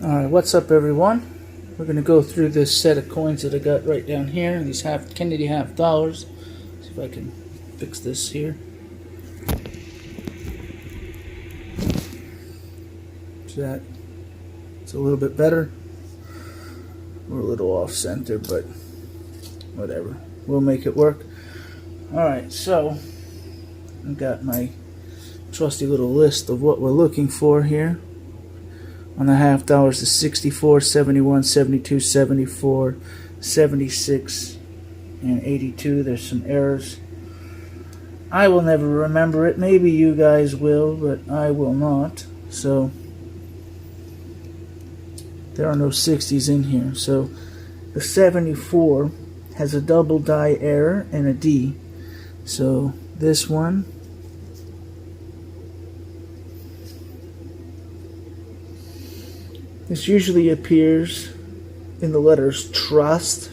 Alright, what's up everyone? We're going to go through this set of coins that I got right down here, these Kennedy half dollars. See if I can fix this here. So that it's a little bit better. We're a little off center, but whatever. We'll make it work. Alright, so I've got my trusty little list of what we're looking for here. On the half dollars, the 64, 71, 72, 74, 76, and 82. There's some errors. I will never remember it. Maybe you guys will, but I will not. So there are no 60s in here. So the 74 has a double die error and a D. So this one, this usually appears in the letters trust,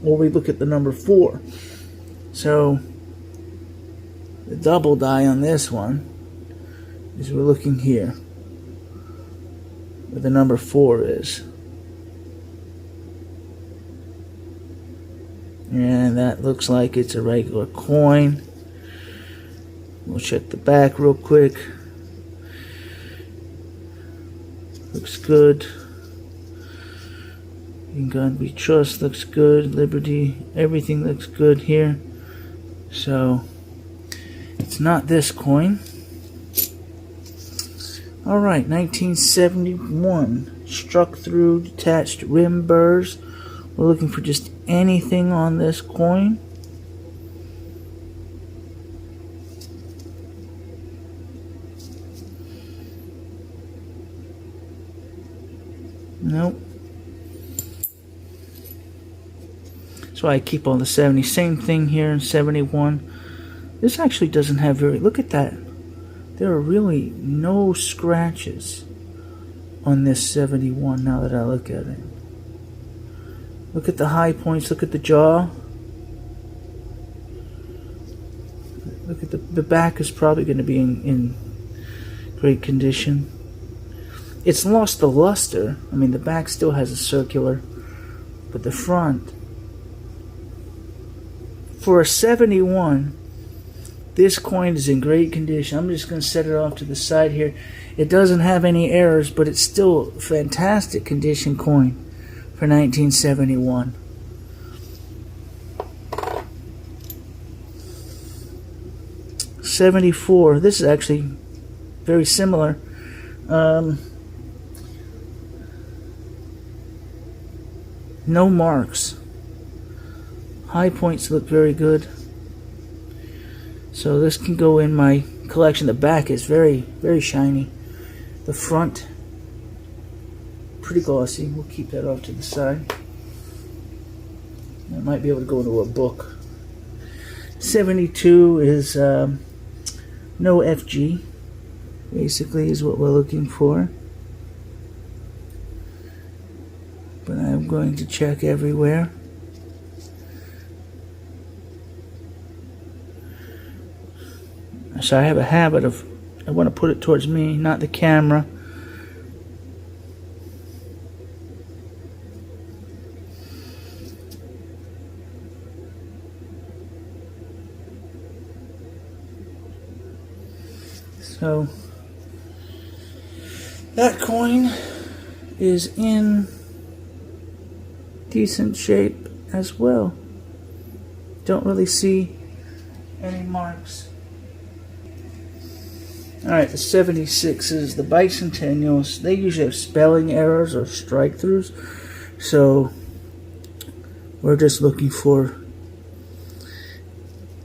or we look at the number 4. So the double die on this one is we're looking here where the number 4 is. And that looks like it's a regular coin. We'll check the back real quick. Looks good. In God We Trust looks good. Liberty, everything looks good here. So it's not this coin. Alright, 1971. Struck through detached rim burrs. We're looking for just anything on this coin. Nope. That's why I keep all the 70. Same thing here in 71. This actually doesn't have very... Look at that. There are really no scratches on this 71 now that I look at it. Look at the high points. Look at the jaw. Look at the back is probably going to be in great condition. It's lost the luster. I mean, the back still has a circular, but the front, for a 71, this coin is in great condition. I'm just going to set it off to the side here. It doesn't have any errors, but it's still a fantastic condition coin for 1971. '74. This is actually very similar. No marks. High points look very good. So this can go in my collection. The back is very, very shiny. The front, pretty glossy. We'll keep that off to the side. I might be able to go into a book. 72 is no FG, basically, is what we're looking for. But I'm going to check everywhere. So I have a habit of, I want to put it towards me, not the camera. So that coin is in decent shape as well. Don't really see any marks. Alright, the 76s, the bicentennials, they usually have spelling errors or strike throughs. So we're just looking for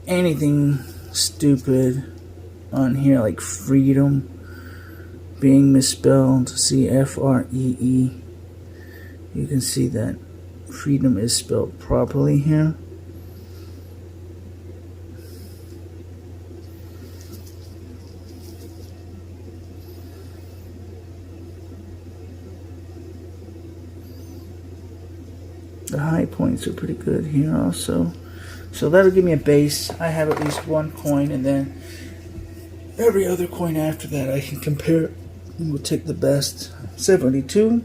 anything stupid on here, like freedom being misspelled. See, F-R-E-E. You can see that freedom is spelled properly here. The high points are pretty good here also. So that'll give me a base. I have at least one coin, and then every other coin after that I can compare And we'll take the best 72.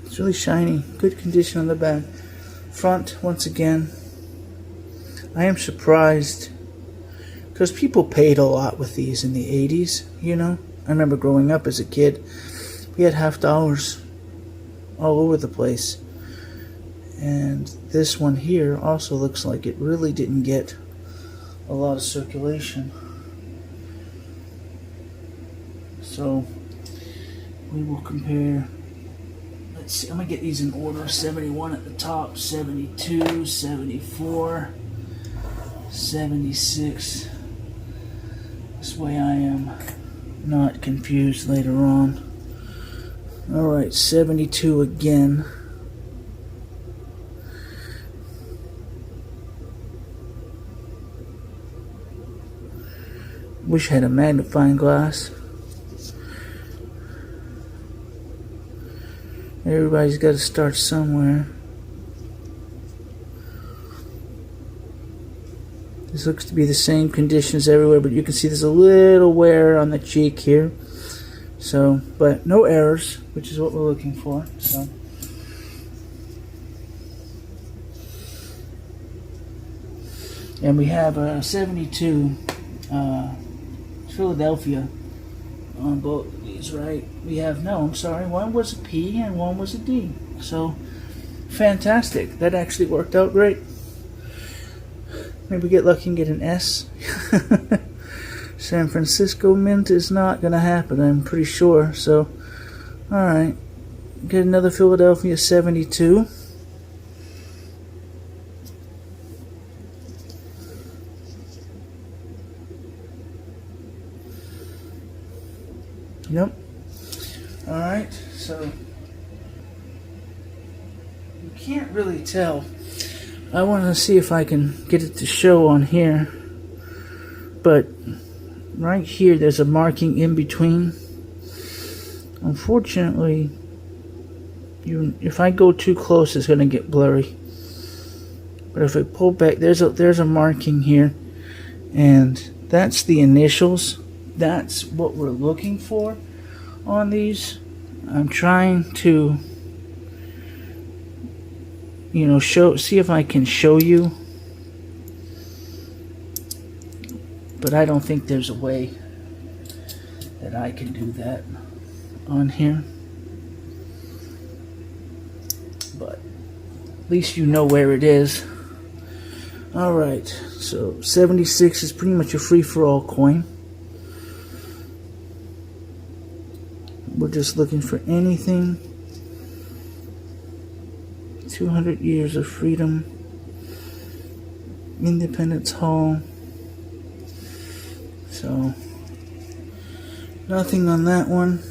It's really shiny, good condition on the back. Front, once again, I am surprised because people paid a lot with these in the 80s, you know. I remember growing up as a kid, we had $50 all over the place. And this one here also looks like it really didn't get a lot of circulation. So we will compare. Let's see, I'm going to get these in order. 71 at the top, 72, 74, 76. This way I am not confused later on. Alright, 72 again. Wish I had a magnifying glass. Everybody's got to start somewhere. This looks to be the same conditions everywhere, but you can see there's a little wear on the cheek here. So, but no errors, which is what we're looking for. So, and we have a 72 Philadelphia on both of these, right? We have, no, I'm sorry, one was a P and one was a D. So, fantastic. That actually worked out great. Maybe get lucky and get an S. San Francisco Mint is not going to happen, I'm pretty sure. So, alright. Get another Philadelphia 72. Yep. Alright, so you can't really tell. I want to see if I can get it to show on here. But right here there's a marking in between. Unfortunately, if I go too close it's going to get blurry. But if I pull back, there's a marking here, and that's the initials. That's what we're looking for on these. I'm trying to, you know, see if I can show you, but I don't think there's a way that I can do that on here. But at least you know where it is. Alright, so 76 is pretty much a free-for-all coin. We're just looking for anything. 200 years of freedom. Independence Hall. So, nothing on that one.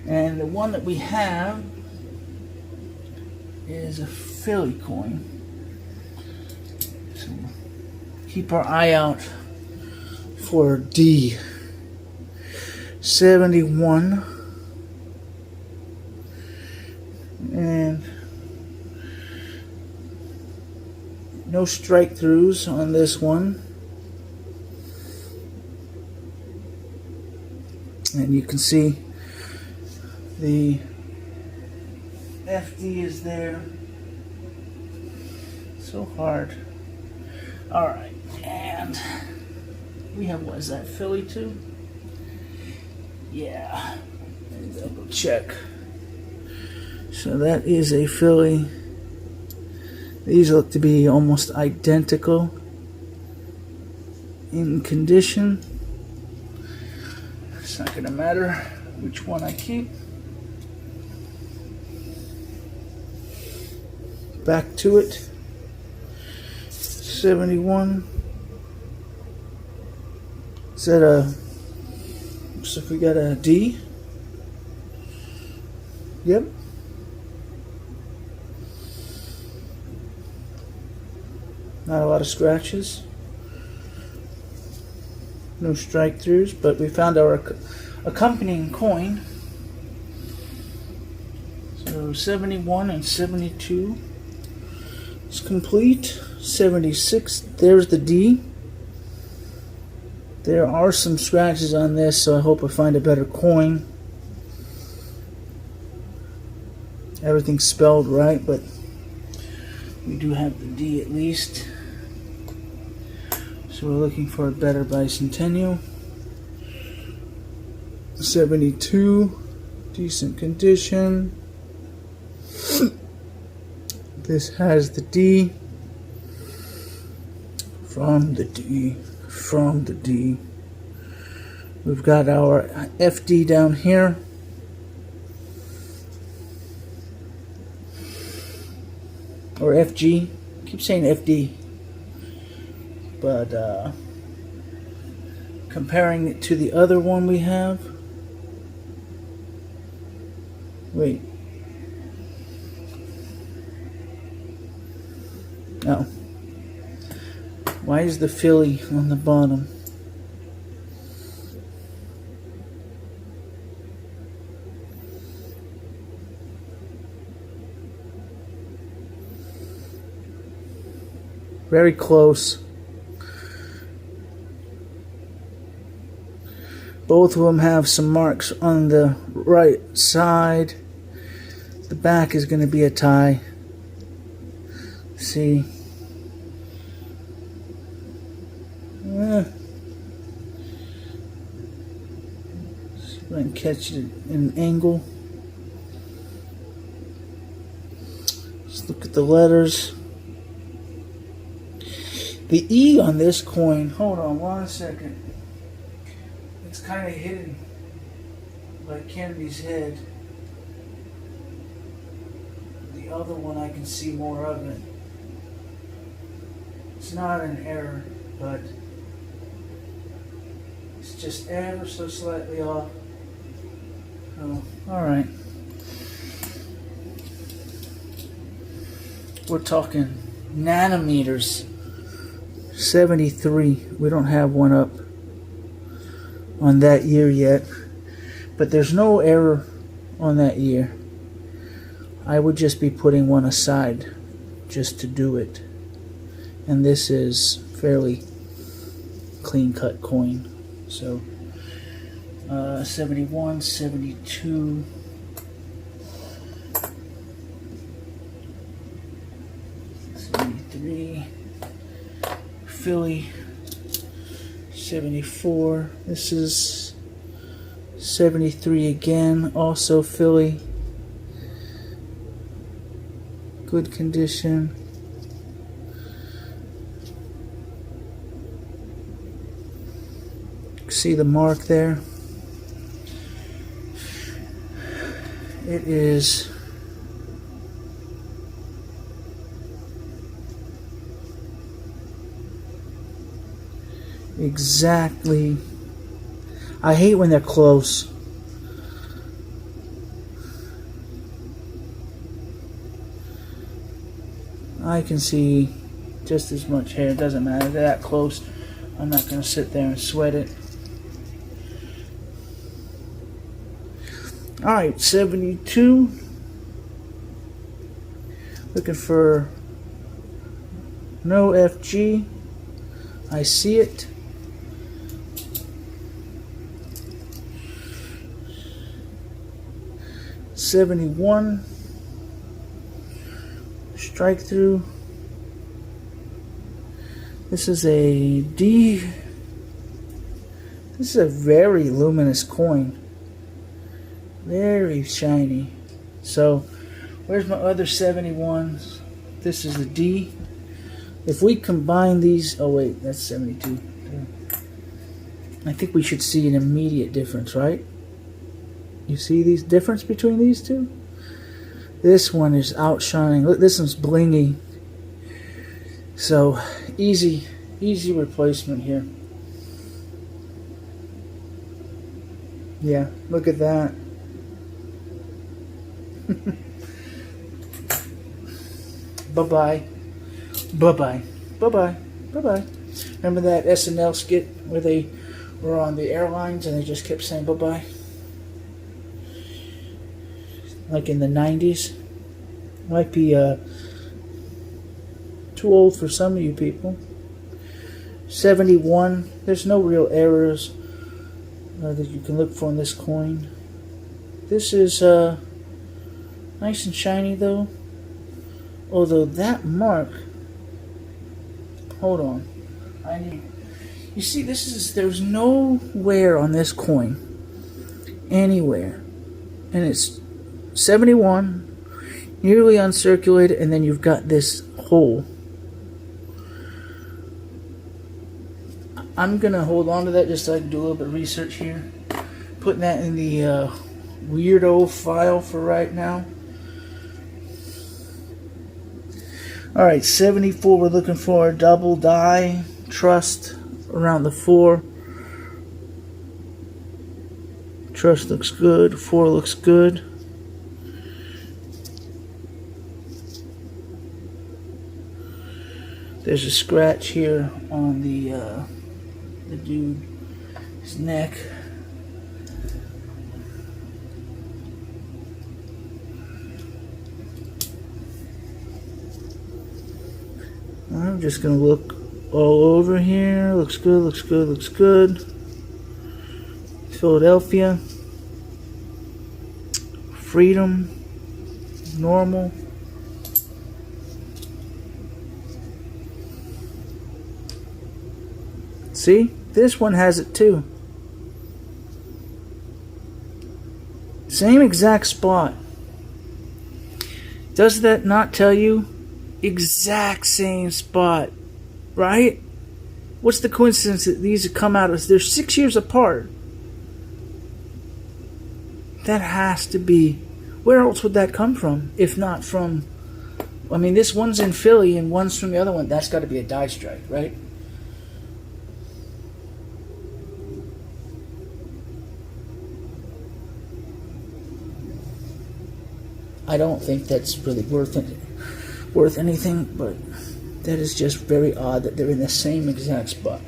And the one that we have is a Philly coin. So, keep our eye out for D. 71, and no strike throughs on this one, and you can see the FD is there. So hard. Alright, and we have, what is that, Philly too? Yeah, I'll go check. So that is a Philly. These look to be almost identical in condition. It's not going to matter which one I keep. Back to it. 71. Is that a... So if we got a D, yep. Not a lot of scratches. No strike throughs, but we found our accompanying coin. So 71 and 72 is complete. 76, there's the D. There are some scratches on this, so I hope I find a better coin. Everything's spelled right, but we do have the D at least. So we're looking for a better bicentennial. 72, decent condition. This has the D. From the D. We've got our FD down here. Or FG. I keep saying FD. But comparing it to the other one we have. Wait. No. Why is the Philly on the bottom? Very close. Both of them have some marks on the right side. The back is going to be a tie. See? See if I can catch it in an angle. Just look at the letters. The E on this coin, hold on 1 second. It's kind of hidden by Kennedy's head. The other one I can see more of it. It's not an error, but it's just ever so slightly off. Oh, alright. We're talking nanometers. 73. We don't have one up on that year yet, but there's no error on that year. I would just be putting one aside just to do it, and this is fairly clean cut coin. So 71, 72, 73, Philly, 74. This is 73 again, also Philly. Good condition. See the mark there? It is exactly. I hate when they're close. I can see just as much hair. It doesn't matter. They're that close. I'm not going to sit there and sweat it. Alright, 72. Looking for no FG. I see it. '71. Strike through. This is a D. This is a very luminous coin. Very shiny. So, where's my other 71s? This is a D. If we combine these, oh wait, that's 72. I think we should see an immediate difference, right? You see these difference between these two? This one is outshining. Look, this one's blingy. So, easy replacement here. Yeah, look at that. Bye-bye. Bye-bye. Bye-bye. Bye-bye. Remember that SNL skit where they were on the airlines and they just kept saying bye-bye. Like in the 90s. Might be too old for some of you people. 71. There's no real errors that you can look for in this coin. This is nice and shiny though. Although that mark, hold on. You see, there's no wear on this coin anywhere, and it's 71, nearly uncirculated, and then you've got this hole. I'm gonna hold on to that just so I can do a little bit of research here. Putting that in the weirdo file for right now. Alright, 74 we're looking for. Double die, trust around the 4. Trust looks good. 4 looks good. There's a scratch here on the dude's neck. I'm just gonna look all over here. Looks good, looks good, looks good. Philadelphia. Freedom. Normal. See? This one has it too. Same exact spot. Does that not tell you? Exact same spot, right? What's the coincidence that these have come out as they're 6 years apart? That has to be. Where else would that come from? If not from, I mean, this one's in Philly and one's from the other one. That's got to be a die strike, right? I don't think that's really worth anything, but that is just very odd that they're in the same exact spot.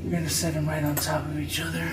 We're going to set them right on top of each other.